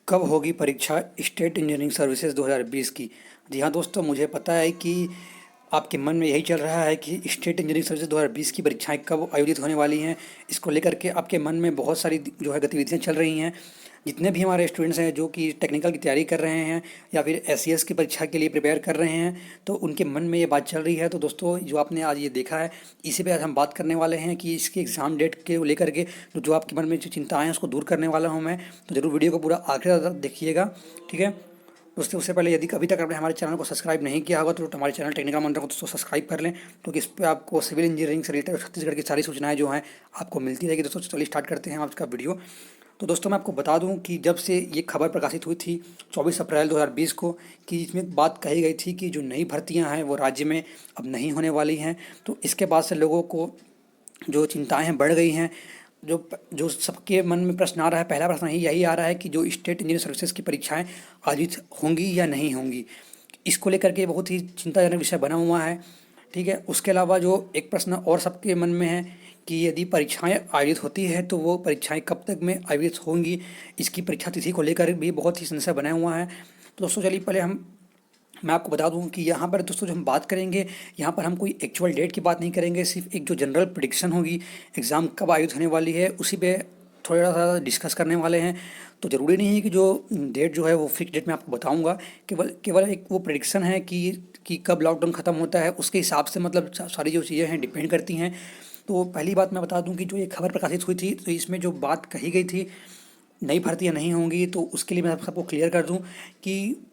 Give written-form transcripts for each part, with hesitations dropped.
कब होगी परीक्षा स्टेट इंजीनियरिंग सर्विसेज 2020 की। जी हाँ दोस्तों, मुझे पता है कि आपके मन में यही चल रहा है कि स्टेट इंजीनियरिंग सर्विसेज 2020 की परीक्षाएं कब आयोजित होने वाली हैं। इसको लेकर के आपके मन में बहुत सारी जो है गतिविधियां चल रही हैं। जितने भी हमारे स्टूडेंट्स हैं जो कि टेक्निकल की तैयारी कर रहे हैं या फिर एससीएस की परीक्षा के लिए प्रिपेयर कर रहे हैं, तो उनके मन में ये बात चल रही है। तो दोस्तों, जो आपने आज ये देखा है, इसी पे आज हम बात करने वाले हैं कि इसके एग्ज़ाम डेट के लेकर के जो आपके मन में जो चिंताएं हैं उसको दूर करने वाला हूँ मैं। तो ज़रूर वीडियो को पूरा आखिर तक देखिएगा, ठीक है। दोस्तों, उससे पहले यदि अभी तक आपने हमारे चैनल को सब्सक्राइब नहीं किया होगा तो हमारे चैनल टेक्निकल मंत्र को दोस्तों सब्सक्राइब कर लें, क्योंकि इस पर आपको सिविल इंजीनियरिंग से रिलेटेड छत्तीसगढ़ की सारी सूचनाएं जो हैं आपको मिलती रहेगी। दोस्तों चलिए स्टार्ट करते हैं आज का वीडियो। तो दोस्तों, मैं आपको बता दूं कि जब से ये खबर प्रकाशित हुई थी 24 अप्रैल 2020 को, कि इसमें बात कही गई थी कि जो नई भर्तियां हैं वो राज्य में अब नहीं होने वाली हैं, तो इसके बाद से लोगों को जो चिंताएं हैं बढ़ गई हैं। जो जो सबके मन में प्रश्न आ रहा है, पहला प्रश्न यही आ रहा है कि जो स्टेट इंजीनियरिंग सर्विसेज की परीक्षाएं आयोजित होंगी या नहीं होंगी। इसको लेकर के बहुत ही चिंताजनक विषय बना हुआ है, ठीक है। उसके अलावा जो एक प्रश्न और सबके मन में है कि यदि परीक्षाएं आयोजित होती है तो वो परीक्षाएं कब तक में आयोजित होंगी, इसकी परीक्षा तिथि को लेकर भी बहुत ही संशय बना हुआ है। तो दोस्तों चलिए पहले मैं आपको बता दूं कि यहाँ पर दोस्तों जो हम बात करेंगे, यहाँ पर हम कोई एक्चुअल डेट की बात नहीं करेंगे, सिर्फ एक जो जनरल प्रिडिक्शन होगी एग्ज़ाम कब आयोजित होने वाली है उसी पे थोड़ा सा डिस्कस करने वाले हैं। तो ज़रूरी नहीं है कि जो डेट जो है वो फिक्स डेट मैं आपको बताऊंगा, केवल केवल एक वो प्रिडिक्शन है कि कब लॉकडाउन ख़त्म होता है, उसके हिसाब से मतलब सारी जो चीज़ें हैं डिपेंड करती हैं। तो पहली बात मैं बता दूं कि जो ये खबर प्रकाशित हुई थी तो इसमें जो बात कही गई थी नई भर्तियाँ नहीं होंगी, तो उसके लिए मैं सबको क्लियर कर दूं कि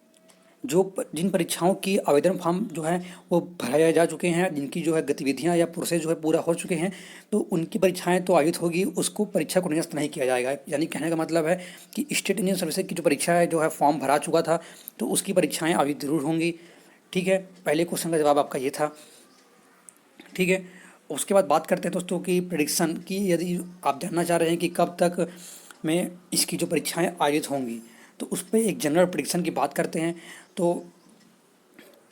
जिन परीक्षाओं की आवेदन फॉर्म जो है वो भराए जा चुके हैं, जिनकी जो है गतिविधियां या प्रोसेस जो है पूरा हो चुके हैं, तो उनकी परीक्षाएं तो आयोजित होगी, उसको परीक्षा को निरस्त नहीं किया जाएगा। यानी कहने का मतलब है कि स्टेट इंजीनियरिंग सर्विसेज की जो परीक्षा है जो है फॉर्म भरा चुका था तो उसकी परीक्षाएँ आयोजित जरूर होंगी, ठीक है। पहले क्वेश्चन का जवाब आपका ये था, ठीक है। उसके बाद बात करते हैं दोस्तों की प्रेडिक्शन की। यदि आप जानना चाह रहे हैं कि कब तक में इसकी जो परीक्षाएं आयोजित होंगी, तो उस पर एक जनरल प्रेडिक्शन की बात करते हैं। तो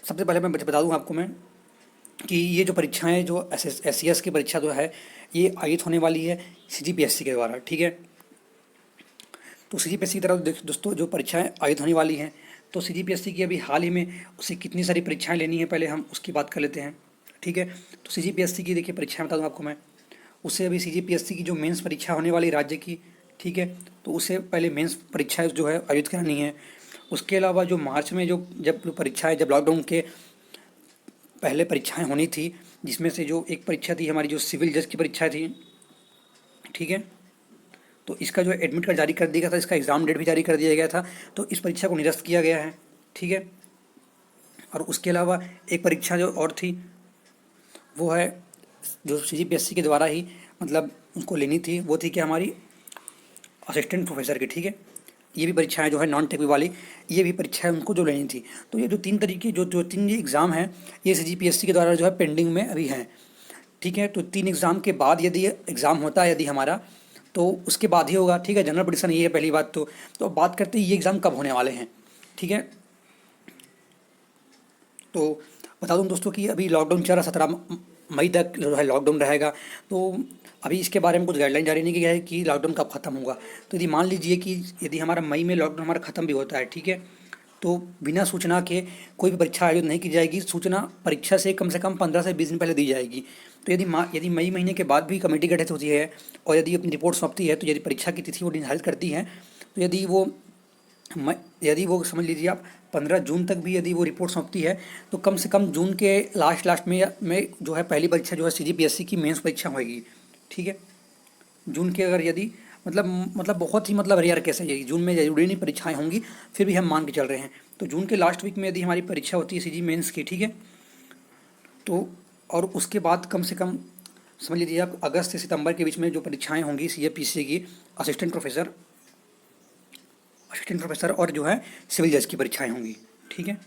सबसे पहले मैं बता दूं आपको मैं कि ये जो परीक्षाएं जो एस की परीक्षा जो है ये आयोजित होने वाली है सीजीपीएससी के द्वारा, ठीक है। तो सीजीपीएससी की तरफ दोस्तों जो परीक्षाएं आयोजित होने वाली हैं, तो सीजीपीएससी की अभी हाल ही में उसे कितनी सारी परीक्षाएं लेनी है पहले हम उसकी बात कर लेते हैं, ठीक है। तो सीजीपीएससी की देखिए परीक्षाएं बता दूं आपको मैं, उससे अभी सीजीपीएससी की जो मेंस परीक्षा होने वाली राज्य की, ठीक है, तो उससे पहले मेंस परीक्षाएं जो है आयोजित करानी है। उसके अलावा जो मार्च में जब परीक्षाएं जब लॉकडाउन के पहले परीक्षाएं होनी थी, जिसमें से जो एक परीक्षा थी हमारी जो सिविल जज की परीक्षा थी, ठीक है, तो इसका जो एडमिट कार्ड जारी कर दिया गया था, इसका एग्ज़ाम डेट भी जारी कर दिया गया था, तो इस परीक्षा को निरस्त किया गया है, ठीक है। और उसके अलावा एक परीक्षा जो और थी वो है जो सीजीपीएससी के द्वारा ही मतलब उनको लेनी थी, वो थी कि हमारी असिस्टेंट प्रोफेसर की, ठीक है। ये भी परीक्षाएं जो है नॉन टेक वाली, ये भी परीक्षाएं उनको जो लेनी थी। तो ये जो तीन तरीके जो तीन ये एग्ज़ाम हैं ये सीजीपीएससी के द्वारा जो है पेंडिंग में अभी हैं, ठीक है। तो तीन एग्ज़ाम के बाद यदि एग्ज़ाम होता है यदि हमारा, तो उसके बाद ही होगा, ठीक है। जनरल प्रेडिक्शन ये है पहली बात। तो अब बात करते हैं ये एग्ज़ाम कब होने वाले हैं, ठीक है। तो बता दूं दोस्तों कि अभी लॉकडाउन चल रहा, 17 मई तक जो है लॉकडाउन रहेगा। तो अभी इसके बारे में कुछ गाइडलाइन जारी नहीं किया है कि लॉकडाउन कब ख़त्म होगा। तो यदि मान लीजिए कि यदि हमारा मई में लॉकडाउन हमारा ख़त्म भी होता है, ठीक है, तो बिना सूचना के कोई भी परीक्षा आयोजित नहीं की जाएगी। सूचना परीक्षा से कम 15 से 20 दिन पहले दी जाएगी। तो यदि मई महीने के बाद भी कमेटी गठित होती है और यदि अपनी रिपोर्ट सौंपती है, तो यदि परीक्षा की तिथि वो निर्धारित करती है, तो यदि वो समझ लीजिए आप 15 जून तक भी यदि वो रिपोर्ट सौंपती है, तो कम से कम जून के लास्ट में जो है पहली परीक्षा जो है सीजीपीएससी की मेंस परीक्षा होगी, ठीक है। जून के अगर यदि मतलब बहुत ही मतलब रेयर केस है ये, जून में जरूरी नहीं परीक्षाएं होंगी, फिर भी हम मान के चल रहे हैं। तो जून के लास्ट वीक में यदि हमारी परीक्षा होती है सीजी मेंस की, ठीक है, तो और उसके बाद कम से कम समझ लीजिए आप अगस्त से सितंबर के बीच में जो परीक्षाएं होंगी सीजीपीएससी की असिस्टेंट प्रोफेसर और जो है सिविल जज की परीक्षाएं होंगी, ठीक है।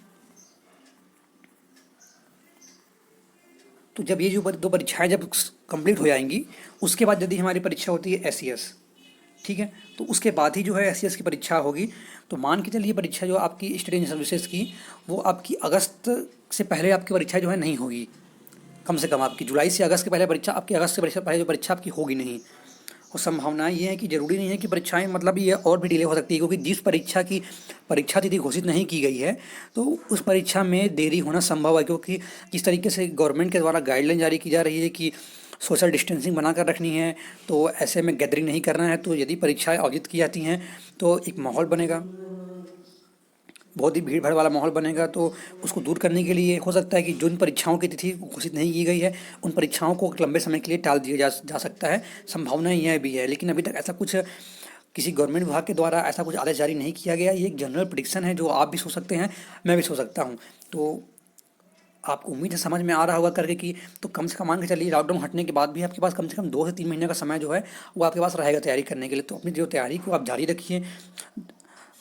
तो जब ये जो दो परीक्षाएं जब कंप्लीट हो जाएंगी, उसके बाद यदि हमारी परीक्षा होती है एससीएस, ठीक है, तो उसके बाद ही जो है एससीएस की परीक्षा होगी। तो मान के चलिए परीक्षा जो आपकी स्टेट इंजीनियरिंग सर्विसेज की वो आपकी अगस्त से पहले आपकी परीक्षा जो है नहीं होगी, कम से कम आपकी जुलाई से अगस्त के पहले परीक्षा, आपकी अगस्त से पहले जो परीक्षा आपकी होगी नहीं। और संभावनाएं ये हैं कि ज़रूरी नहीं है कि परीक्षाएं मतलब ये और भी डिले हो सकती है, क्योंकि जिस परीक्षा की परीक्षा तिथि घोषित नहीं की गई है तो उस परीक्षा में देरी होना संभव है, क्योंकि जिस तरीके से गवर्नमेंट के द्वारा गाइडलाइन जारी की जा रही है कि सोशल डिस्टेंसिंग बनाकर रखनी है, तो ऐसे में गैदरिंग नहीं करना है। तो यदि परीक्षाएं आयोजित की जाती हैं तो एक माहौल बनेगा, बहुत ही भीड़ भाड़ वाला माहौल बनेगा। तो उसको दूर करने के लिए हो सकता है कि जिन परीक्षाओं की तिथि घोषित नहीं की गई है उन परीक्षाओं को एक लंबे समय के लिए टाल दिया जा सकता है। संभावना यह भी है, लेकिन अभी तक ऐसा कुछ किसी गवर्नमेंट विभाग के द्वारा ऐसा कुछ आदेश जारी नहीं किया गया। ये एक जनरल प्रेडिक्शन है जो आप भी सोच सकते हैं, मैं भी सोच सकता हूँ। तो आपको उम्मीद है समझ में आ रहा होगा करके कि तो कम से कम मान के चलिए लॉकडाउन हटने के बाद भी आपके पास कम से कम 2 से 3 महीने का समय जो है वो आपके पास रहेगा तैयारी करने के लिए। तो अपनी जो तैयारी को आप जारी रखिए,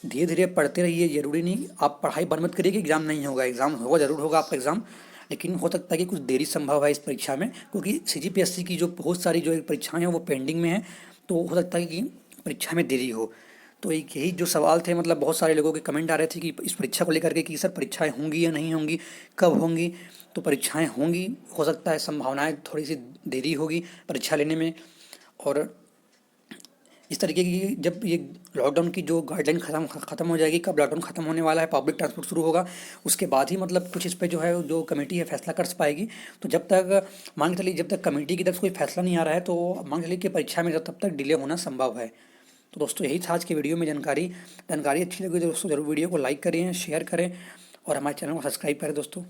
धीरे धीरे पढ़ते रहिए। ज़रूरी नहीं आप पढ़ाई बंद मत करिए कि एग्ज़ाम नहीं होगा, एग्ज़ाम होगा, ज़रूर होगा आपका एग्ज़ाम, लेकिन हो सकता है कि कुछ देरी संभव है इस परीक्षा में, क्योंकि CGPSC की जो बहुत सारी जो परीक्षाएं हैं वो पेंडिंग में हैं। तो हो सकता है कि परीक्षा में देरी हो। तो एक यही जो सवाल थे, मतलब बहुत सारे लोगों के कमेंट आ रहे थे कि इस परीक्षा को लेकर के कि सर परीक्षाएं होंगी या नहीं होंगी, कब होंगी। तो परीक्षाएं होंगी, हो सकता है संभावनाएं थोड़ी सी देरी होगी परीक्षा लेने में। और इस तरीके की जब ये लॉकडाउन की जो गाइडलाइन ख़त्म हो जाएगी, कब लॉकडाउन ख़त्म होने वाला है, पब्लिक ट्रांसपोर्ट शुरू होगा, उसके बाद ही मतलब कुछ इस पे जो है जो कमेटी है फैसला कर पाएगी। तो जब तक मान के चलिए जब तक कमेटी की तरफ से कोई फैसला नहीं आ रहा है तो मान के चलिए कि परीक्षा में तब तक डिले होना संभव है। तो दोस्तों यही था आज के वीडियो में जानकारी। जानकारी अच्छी लगी तो दोस्तों ज़रूर वीडियो को लाइक करें, शेयर करें और हमारे चैनल को सब्सक्राइब करें दोस्तों।